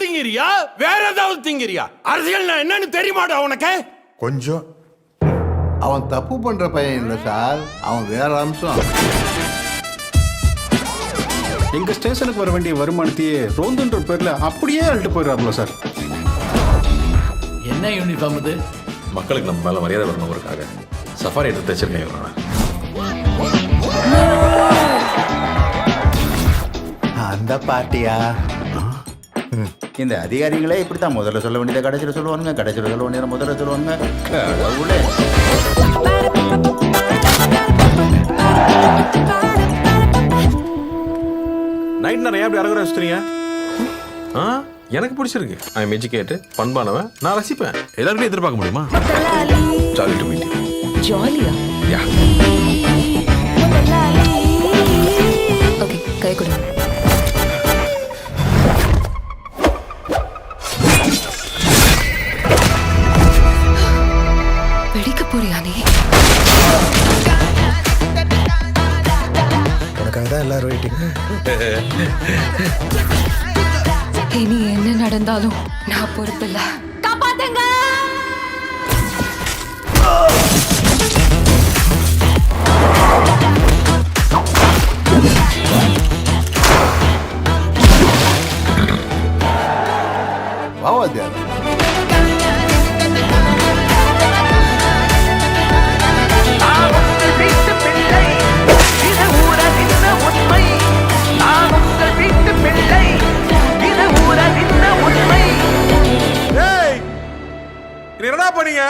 திங்கிறியா வேற ஏதாவது திங்கிறியா? அரசியல் என்னன்னு தெரியுமாடா உனக்கு? கொஞ்சம். அவன் தப்பு பண்ற பையன் இல்லை சார், அவன் வேற அம்சம். எங்க ஸ்டேஷனுக்கு வர வேண்டிய வருமானத்தையே ரோந்துன்ற பேர்ல அப்படியே அழுட்டு போயிடுறாங்களோ சார். என்ன யூனிஃபார்ம் இது? மக்களுக்கு நம்ம மேல மரியாதை வரணுங்கிறதுக்காக சஃபாரி எடுத்து தைச்சிருக்கேன். அந்த பாட்டியா? இந்த அதிகாரிகளே இப்படித்தான் முதல்ல சொல்ல வேண்டியதை கடைசியில் சொல்லுவாங்க, கடைசியில் சொல்ல வேண்டியதை முதல்ல சொல்லுவாங்க. கடவுளே. நைட் நிறைய எப்படி அரகுற வச்சுறீங்க? எனக்கு பிடிச்சிருக்கு. ஐ எம் எஜுகேட்டட், பண்பானவன், நான் ரசிப்பேன். எல்லாருக்கும் எதிர்பார்க்க முடியுமா? Jolly to meet you. ஜாலியா? யா. ஓகே, கை கொடு. வெடிக்க போறியா நீ? உனக்காக தான் எல்லாரும் வெயிட்டிங். இனி என்ன நடந்தாலும் நான் பொறுப்பில்ல. காப்பாத்துங்க. வாவாத்தியார் என்னடா பண்ணீங்க?